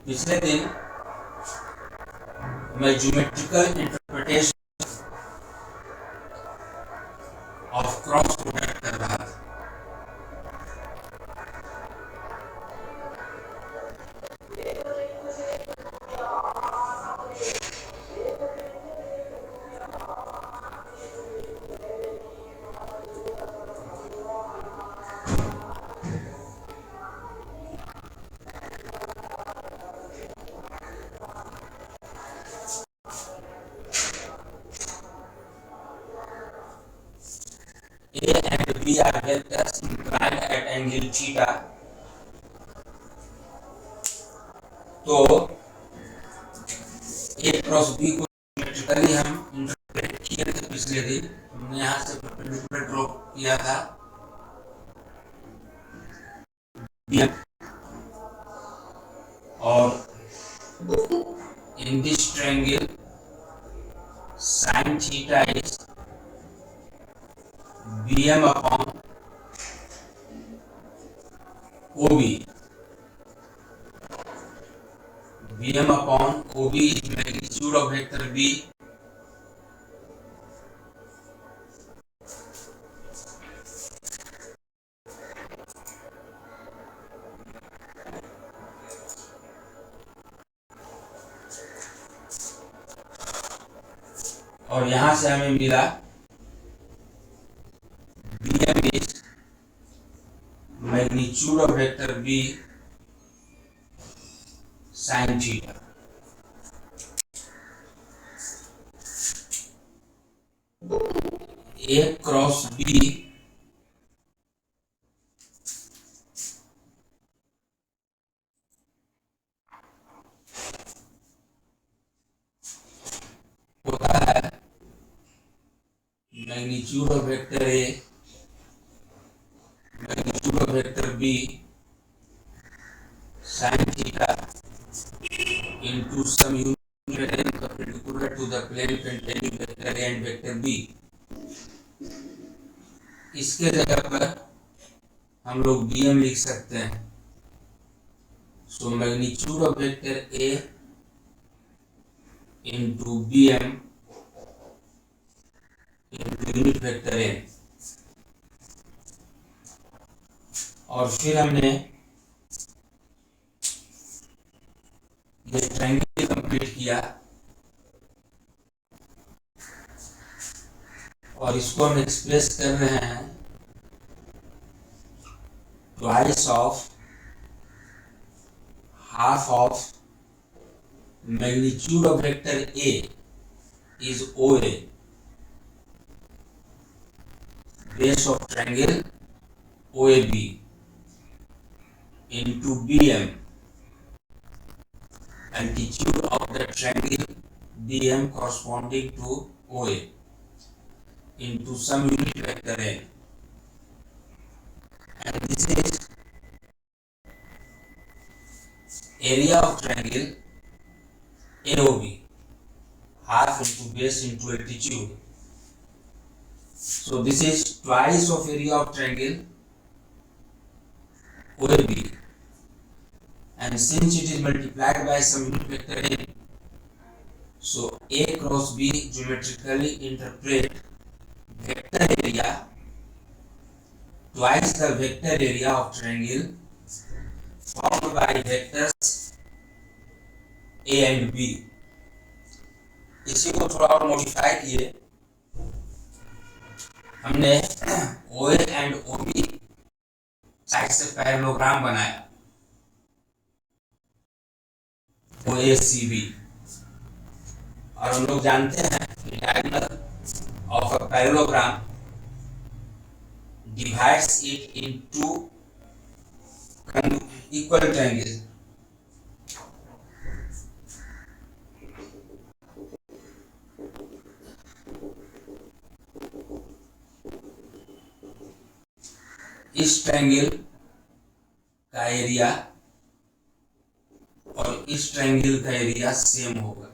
पिछले दिन मैं geometrical interpretation of cross product कर रहा था। A and B are vectors inclined at angle theta. तो A क्रॉस B को ज्योमेट्रिकली हम इंटरप्रेट किए थे पिछले दिन। हमने यहाँ से परपेंडिकुलर ड्रॉ किया था B और in this triangle sin theta is Bm upon OB. Bm upon OB is magnitude of vector B. और यहां से हमें मिला Bm is magnitude of vector B sin theta. A cross B होता है magnitude of vector A magnitude of vector B sin theta into some unit perpendicular to the plane containing vector A and vector B. इसके जगह पर हम लोग Bm लिख सकते हैं। So magnitude of vector A into Bm into unit vector N। और फिर हमने ये ट्रायंगल कंप्लीट किया और इसको हम एक्सप्रेस कर रहे हैं twice of half of magnitude of vector A is OA, base of triangle OAB into BM, altitude of the triangle BM corresponding to OA into some unit vector N, and this is area of triangle AOB, half into base into altitude. So this is twice of area of triangle OAB, and since it is multiplied by some unit vector N, so A cross B geometrically interpret vector area twice the vector area of triangle formed by vectors A and B. इसी को थोड़ा और modify किए हमने OA and OB side से parallelogram बनाया OACB, और हम लोग जानते हैं diagonal of a parallelogram divides it into equal triangles. इस ट्रायंगल का एरिया और इस ट्रायंगल का एरिया सेम होगा।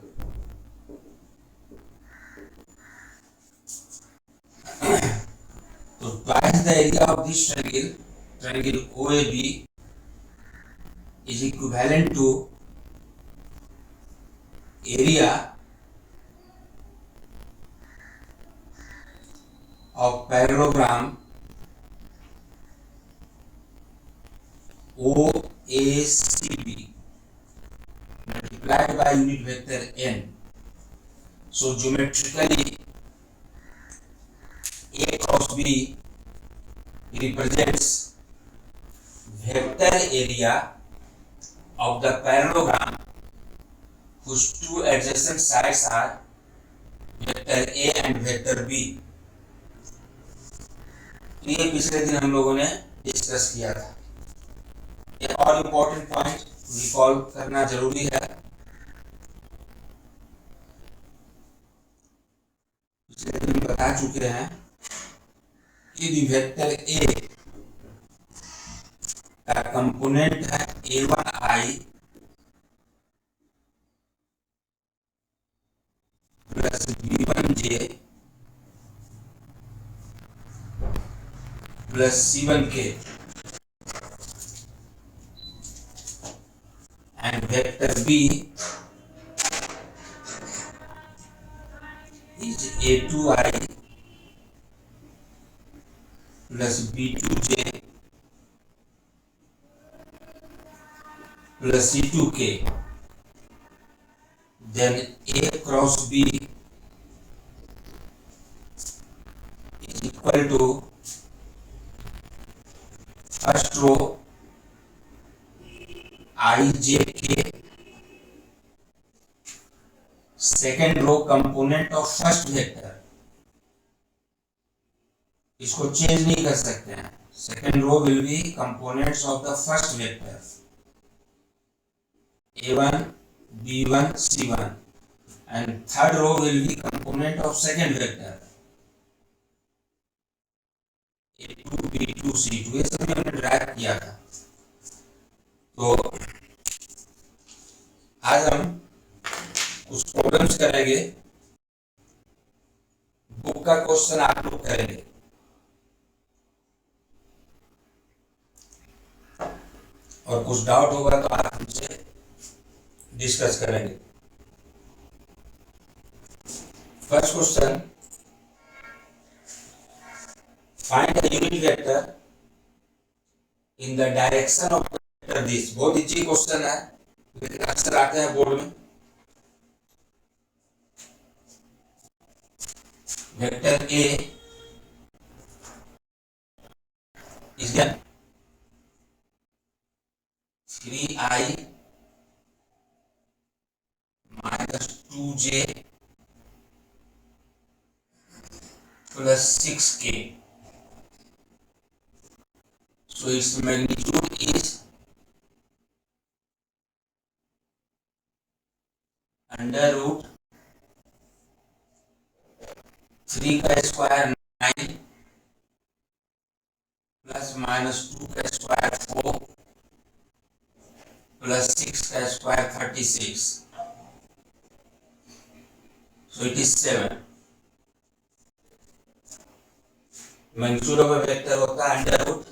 तो twice the area of this triangle OAB is equivalent to area of parallelogram OACB multiplied by unit vector n. So geometrically A cross B represents vector area of the parallelogram whose two adjacent sides are vector A and vector B. ये पिछले दिन हम लोगों ने discuss किया था। एक और इम्पोर्टेंट पॉइंट रिकॉल करना जरूरी है। पिछले दिन बता चुके हैं कि वेक्टर A का कंपोनेंट है A1I plus B1J plus C1K and vector B is A2I plus B2J plus C2K. Then A cross B is equal to first row IJK, second row component of first vector. इसको change नहीं कर सकते हैं। Second row will be components of the first vector A1, B1, C1 and third row will be component of second vector A2, B2, C2। ये सभी हमने drive किया था। तो आज हम कुछ प्रॉब्लम्स करेंगे। बुक का क्वेश्चन आप लोग करेंगे और कुछ डाउट होगा तो आप हमसे डिस्कस करेंगे। First question, find the unit vector in the direction of vector this. बहुत इजी क्वेश्चन है, लेकिन अक्सर आते हैं बोर्ड में। Vector A is given 3I minus 2J plus 6K. So its magnitude is under root 3 का square 9 plus minus 2 का square 4 plus 6 का square 36। So it is 7। Magnitude of a vector होता है under root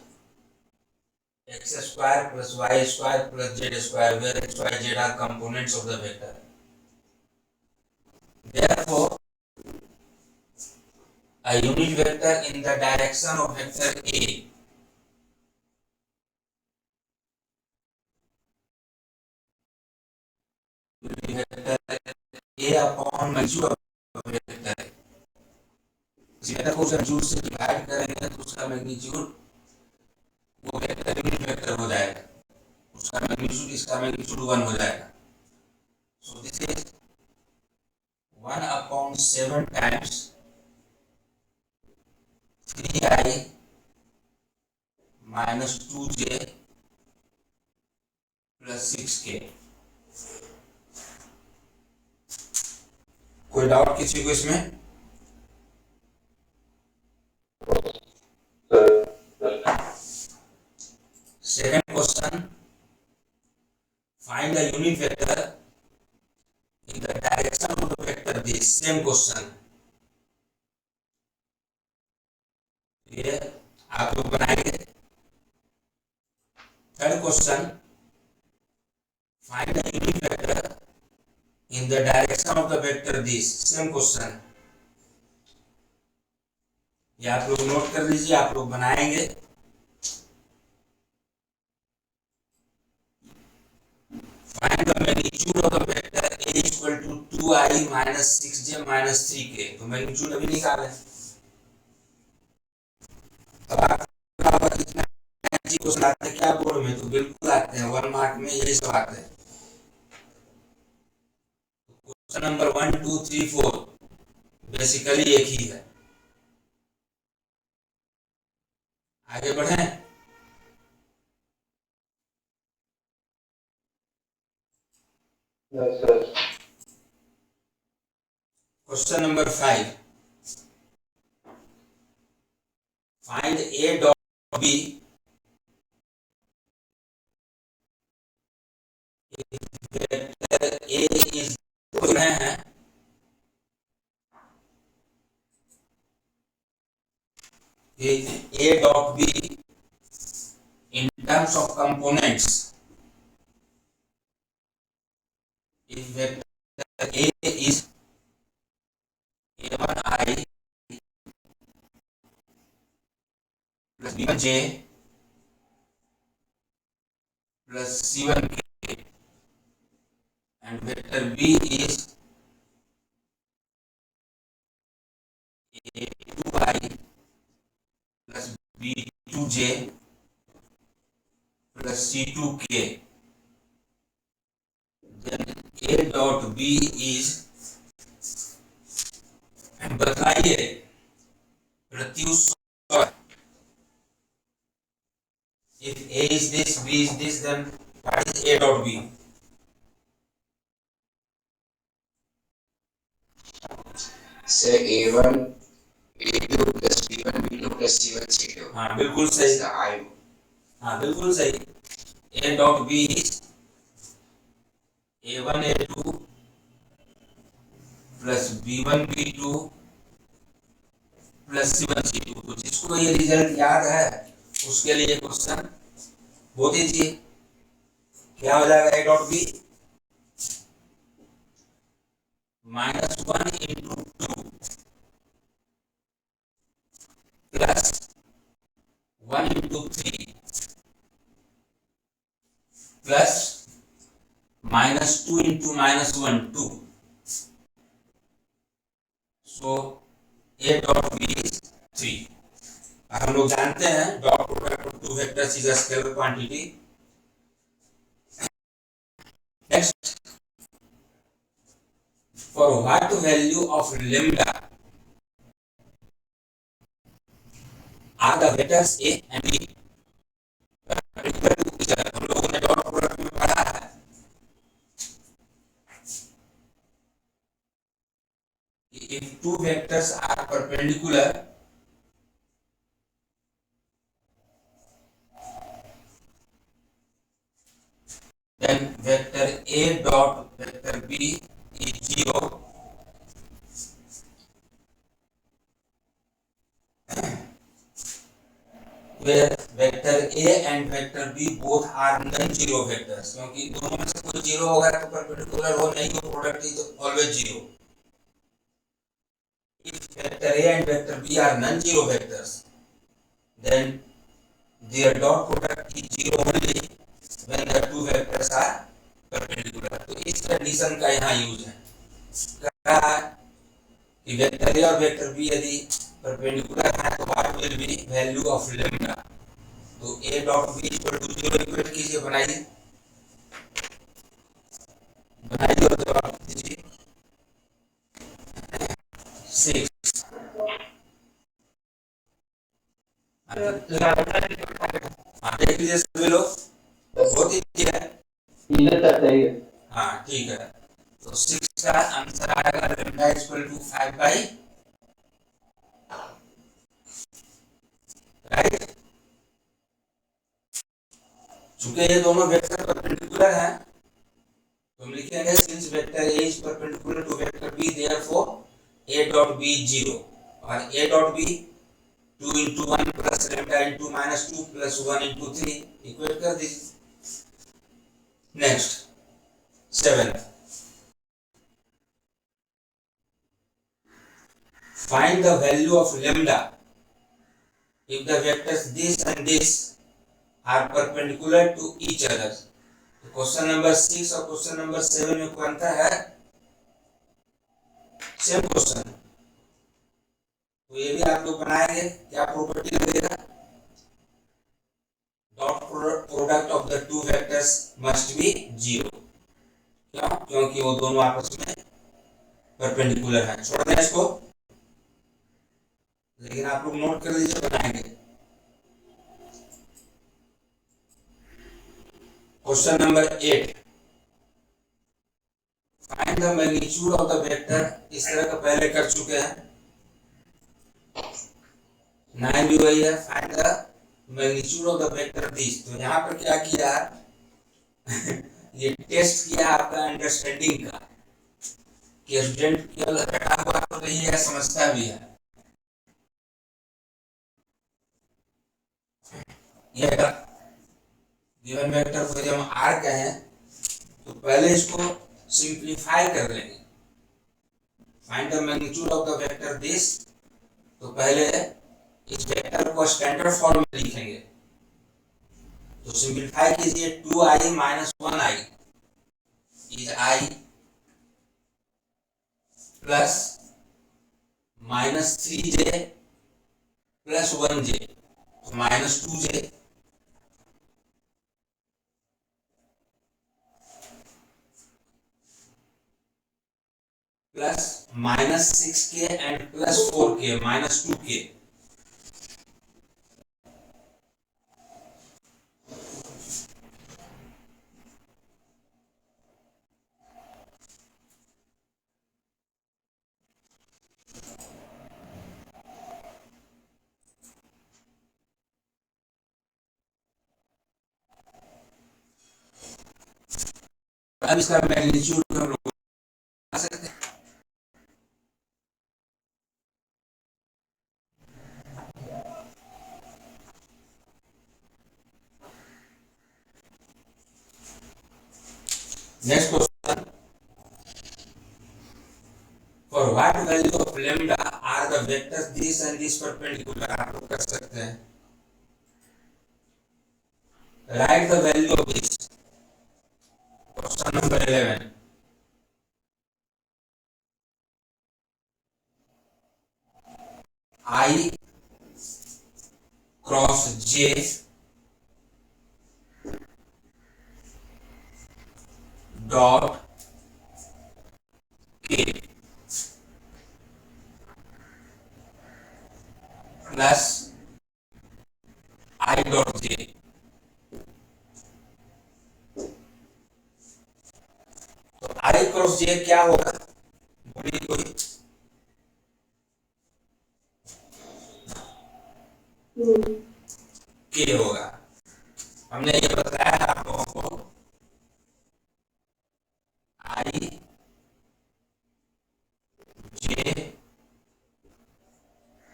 x square plus Y square plus Z square, where x y z are components of the vector. Therefore, a unit vector in the direction of vector A will be vector A upon magnitude of vector A। इसी vector को magnitude से divide करेंगे तो उसका magnitude वो vector unit vector हो जाएगा। उसका मैग्नीट्यूड इसका मैग्नीट्यूड 1 हो जाएगा। So this is 1 upon 7 times 3I minus 2J plus 6K। कोई डाउट किसी को इसमें? Second question, find the unit vector in the direction of the vector this। Same question, ये आप लोग बनाएंगे। Third question, find the unit vector in the direction of the vector this. Same question. ये आप लोग नोट कर लीजिए, आप लोग बनाएंगे. Find the magnitude of the vector a is equal to 2i minus 6j minus 3k. तो magnitude अभी निकाले. अब आप इतना क्वेश्चन आते हैं क्या बोर्ड में, तो बिल्कुल आते हैं 1 मार्क में, यही सब आते हैं. क्वेश्चन नंबर 1 2 3 4 बेसिकली एक ही है. आगे बढ़े. Yes, sir. Question number 5. Find a dot b vector a is हैं a dot b in terms of components. If vector a is a1i plus b1j plus c1k and vector b is a2i plus b2j plus c2k, then a dot b is, बताइए Pratyush. If a is this, b is this, then what is a dot b? Say A1, A2 plus B1, B2 plus C1, C2. हाँ बिल्कुल सही. I. हाँ बिल्कुल सही. a dot b is a1 a2 plus b1 b2 plus c1 c2. तो जिसको ये result याद है उसके लिए क्वेश्चन वो दीजिए. क्या हो जाएगा a dot b -1 into 2 plus 1 into 3 plus -2 into -1 2. So a dot b is 3. हम लोग जानते हैं dot product of two vectors is a scalar quantity. Next, for what value of lambda are the vectors a and b perpendicular to each other. हम लोगों ने dot product में पढ़ा है. If two vectors are perpendicular, then vector a dot vector b is 0 where vector a and vector b both are non-zero vectors. क्योंकि दोनों में से कोई जीरो होगा तो परपेंडिकुलर हो नहीं, तो product is always zero. If vector a and vector b are non-zero vectors, then their dot product is zero only when the two vectors are perpendicular. तो इस कंडीशन का यहाँ यूज है. कहा कि वेक्टर ए और वेक्टर बी यदि perpendicular है तो what will be value of lambda. तो a dot b equal to 0 equate कीजिए. बनाइए बनाइए और जवाब दीजिए. 6. देख लीजिए सभी लोग, बहुत ही है. हाँ ठीक है. तो 6 का आंसर आएगा lambda equal to 5 by, right. चूंकि ये दोनों वेक्टर परपेंडिकुलर हैं तो हम लिखेंगे since vector a is perpendicular to vector b, therefore a dot b is 0 और a dot b 2 into 1 plus lambda into -2 plus 1 into 3 equate कर दीजिए. Next 7. find the value of lambda if the vectors this and this are perpendicular to each other. तो question number 6 और question number 7 में कोई अंतर है? Same question. तो ये भी आप लोग बनाएंगे, क्या प्रॉपर्टी लगेगा? Dot product of the two vectors must be 0। क्यों? क्योंकि वो दोनों आपस में परपेंडिकुलर है। छोड़ दें इसको, लेकिन आप लोग नोट कर लीजिए, बनाएंगे। Question number 8, find the magnitude of the vector. इस तरह का पहले कर चुके हैं। 9 भी वही है, find the magnitude of the vector this. तो यहाँ पर क्या किया ये टेस्ट किया आपका अंडरस्टैंडिंग का, कि स्टूडेंट केवल रटा हुआ तो नहीं है, समझता भी है। ये गिवन वेक्टर को जब हम आर कहें तो पहले इसको सिंप्लीफाई कर लेंगे। Find the magnitude of the vector this, तो पहले इस वेक्टर को स्टैंडर्ड फॉर्म में लिखेंगे। तो सिंप्लीफाई कीजिए, 2i minus 1i is i plus minus 3j plus 1j, तो minus 2j plus minus 6k and plus 4k minus 2k। अब इसका मैग्नीट्यूड हम लोग बता सकते हैं। Next question, for what value of lambda are the vectors this and this perpendicular. आप लोग कर सकते हैं। Write the value of this. Question number 11, I cross J dot K plus I dot J। तो I क्रॉस J क्या होगा? बोलिए कोई। K होगा। हमने ये बताया आप लोगों को, I J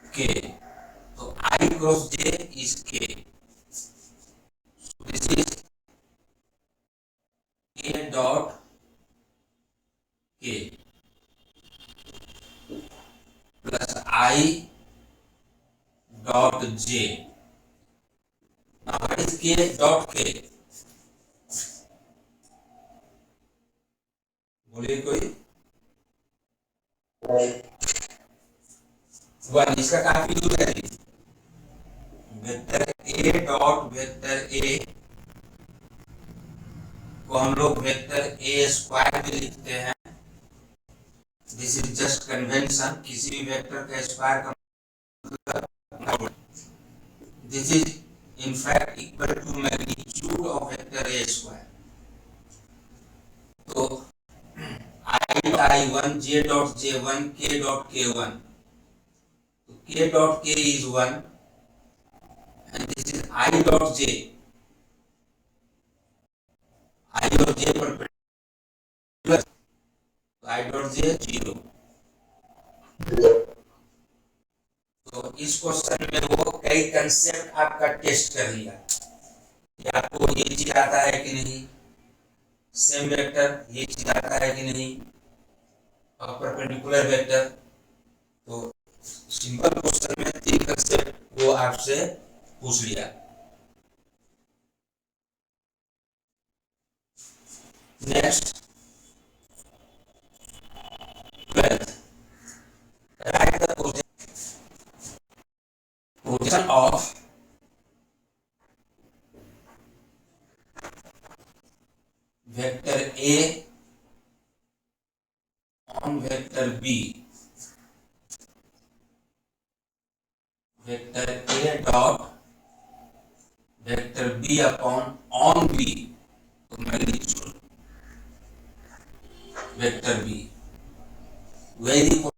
K, तो I cross J is K। So this is K dot K plus I dot J। Now what is K dot K? बोलिए कोई। 1। इसका काफी दूर है। Vector A dot vector A को हम लोग वेक्टर A स्क्वायर भी लिखते हैं। This is just convention. किसी भी वेक्टर का स्क्वायर का मतलब this is in fact equal to magnitude of vector A square. तो I1 J dot J1 K dot K1, तो K dot K is 1 and this is I dot J। I और J perpendicular, तो I dot J 0। तो इस question में वो कई concept आपका टेस्ट कर लिया कि आपको ये चीज आता है कि नहीं, सेम वेक्टर ये चीज आता है कि नहीं, और परपेंडिकुलर वेक्टर। तो सिंपल क्वेश्चन में 3 कंसेप्ट वो आपसे पूछ लिया। Next 12th, write the position of vector A on vector B, vector A dot vector B upon on B, तो मैग्नीट्यूड वेक्टर बी वेरी तो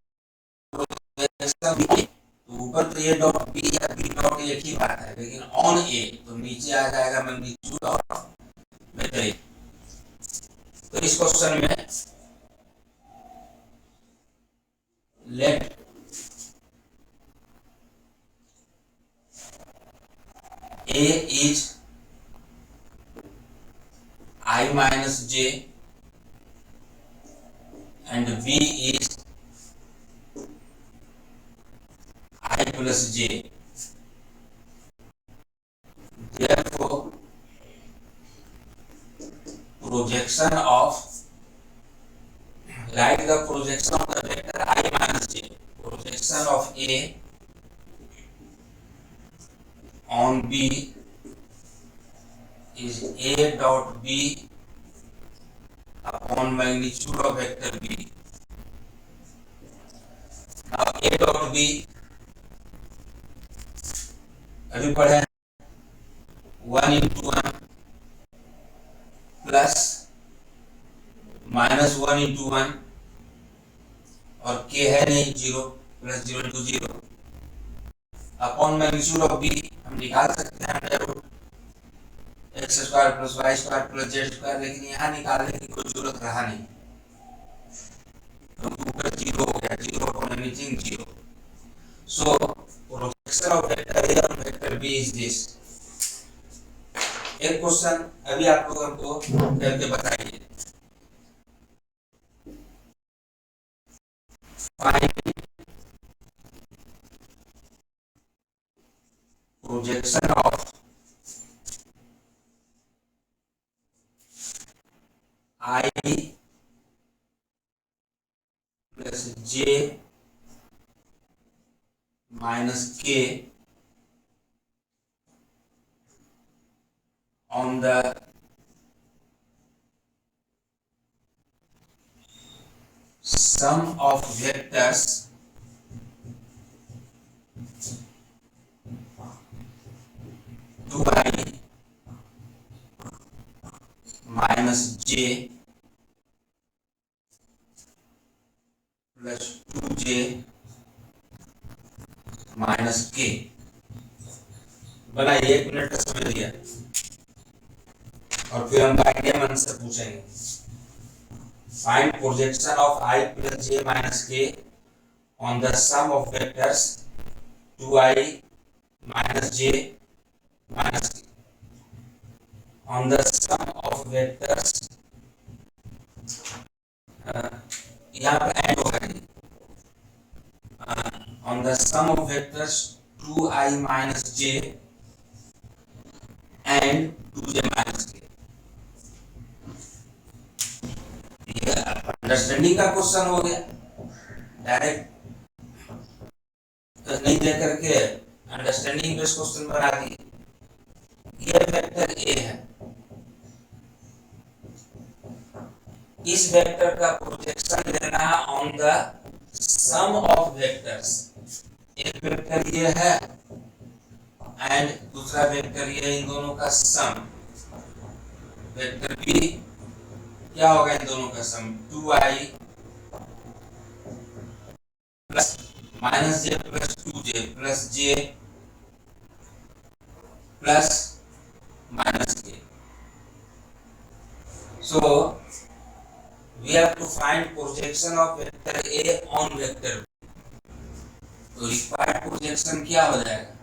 ऊपर तो ए डॉट बी या बी डॉट एक ही बात है, लेकिन ऑन ए तो नीचे आ जाएगा मैग्नीट्यूड ऑफ वेक्टर ए। तो इस क्वेश्चन में late A is I minus j and B is I plus j. Therefore, projection of, write the projection of the vector I minus j. Projection of A on B is A dot B upon magnitude of vector B. Now A dot B अभी पढ़े 1 into 1 plus minus 1 into 1 और k है नहीं 0 plus 0 into 0 upon magnitude of b हम निकाल सकते हैं X square plus Y square plus Z square, लेकिन यहाँ निकालने की कोई जरूरत रहा नहीं, तो ऊपर 0 हो गया, 0 upon anything 0। So projection of vector A on vector B is this. एक क्वेश्चन अभी आप लोग हमको करके बताइए, find projection of I plus j minus k on the sum of vectors to I minus j plus 2j minus k। बनाइए, 1 minute का समय दिया और फिर हम आइडिया मन से पूछेंगे। Find projection of I plus j minus k on the sum of vectors 2i minus j minus k on the sum of vectors, यहाँ पर एंड होगा नहीं, on the sum of vectors 2i minus j and 2j minus k। ये understanding का question हो गया, direct नहीं दे करके अंडरस्टैंडिंग बेस्ड क्वेश्चन बना दिए। ये वेक्टर ए है, इस वेक्टर का प्रोजेक्शन लेना है on the sum of vectors. एक वेक्टर ये है एंड दूसरा वेक्टर ये, इन दोनों का सम। वेक्टर बी क्या होगा, इन दोनों का सम 2i plus minus J plus 2j plus j plus minus k। So we have to find projection of vector A on vector B। तो रिक्वायर्ड प्रोजेक्शन क्या हो जाएगा,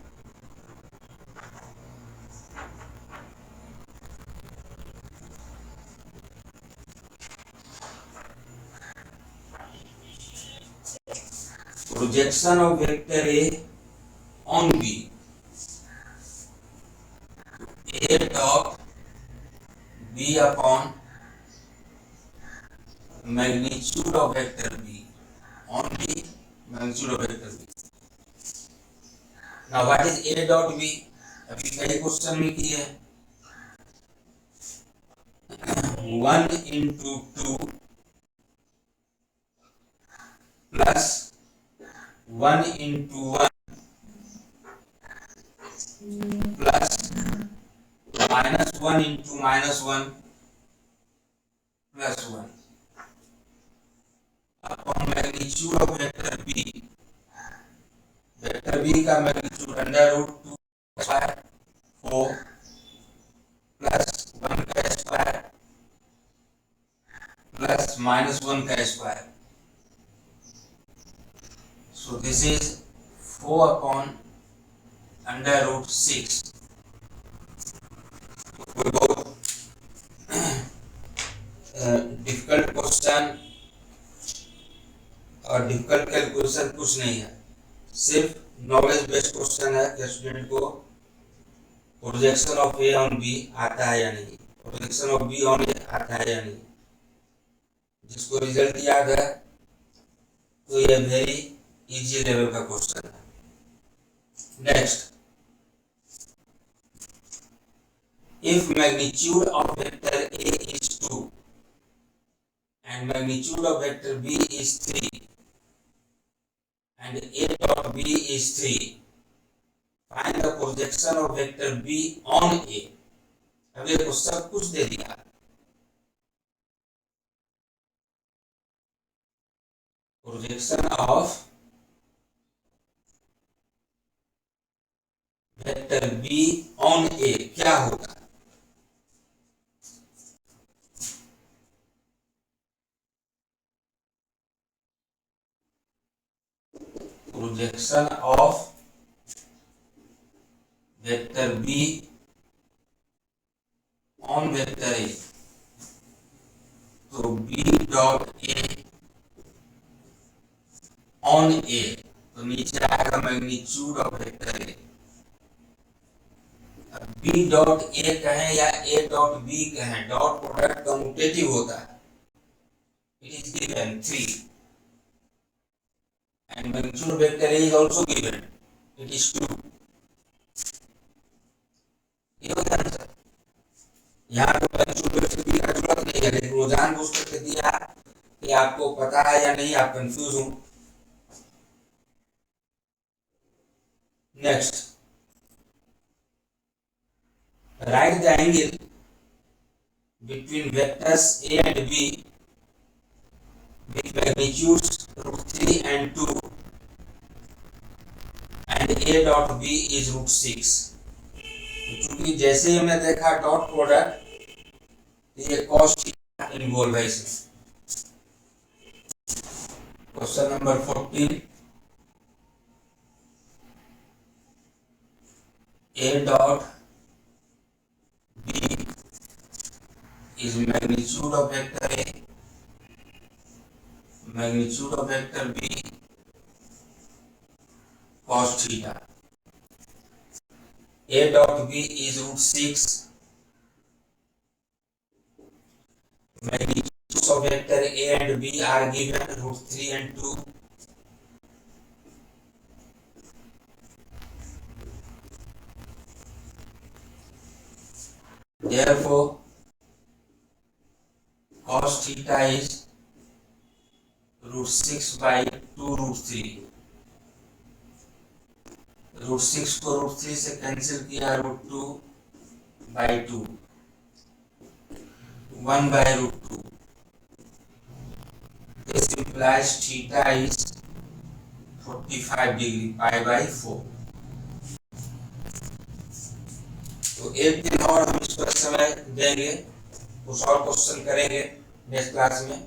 projection of vector A on B, A dot B upon magnitude of vector B on B, magnitude of vector B. Now what is A dot B? अभी कई question में किए हैं 1 into 2 plus 1 into 1 plus minus 1 into minus 1 plus 1 upon magnitude of vector B. Vector B का magnitude under root 2 square 4 plus 1 का square plus minus 1 का square. So this is 4 upon under root 6. कोई बहुत difficult question और difficult calculation कुछ नहीं है, सिर्फ नॉलेज बेस्ड क्वेश्चन है कि स्टूडेंट को projection of A on B आता है या नहीं, projection of B on A आता है या नहीं. जिसको रिजल्ट याद है तो ये वेरी इजी लेवल का क्वेश्चन है. Next, if magnitude of vector A is 2 and magnitude of vector B is 3 and A dot B is 3, find the projection of vector B on A. अब ये सब कुछ दे दिया, projection of vector B on A क्या होगा. Projection of vector B on vector A, तो B dot A on A, तो नीचे आएगा मैग्नीट्यूड ऑफ वेक्टर A. अब B डॉट A कहें या A डॉट B कहें, डॉट प्रोडक्ट कम्यूटेटिव होता है. It is given 3 and magnitude of vector A is also given, it is 2. ये होता है सर, यहाँ तो magnitude vector B का जरूरत नहीं है, लेकिन वो जानबूझ करके दिया कि आपको पता है या नहीं, आप कंफ्यूज हो. Next, write the angle between vectors A and B with magnitudes root 3 and 2 and A dot B is root 6. क्योंकि जैसे ही हमने देखा डॉट प्रोडक्ट, ये कॉस्ट इन्वॉल्व है इसमें. Question number 14, A dot B is magnitude of vector A, magnitude of vector B cos theta. A dot B is root 6. Magnitudes of vector A and B are given root 3 and 2. Therefore, cos theta is root 6 by 2 root 3. Root 6 को root 3 से cancel किया, root 2 by 2, 1 by root 2. This implies theta is 45 degree, pi by 4. तो एक दिन और हम इस पर समय देंगे, कुछ और क्वेश्चन करेंगे नेक्स्ट क्लास में.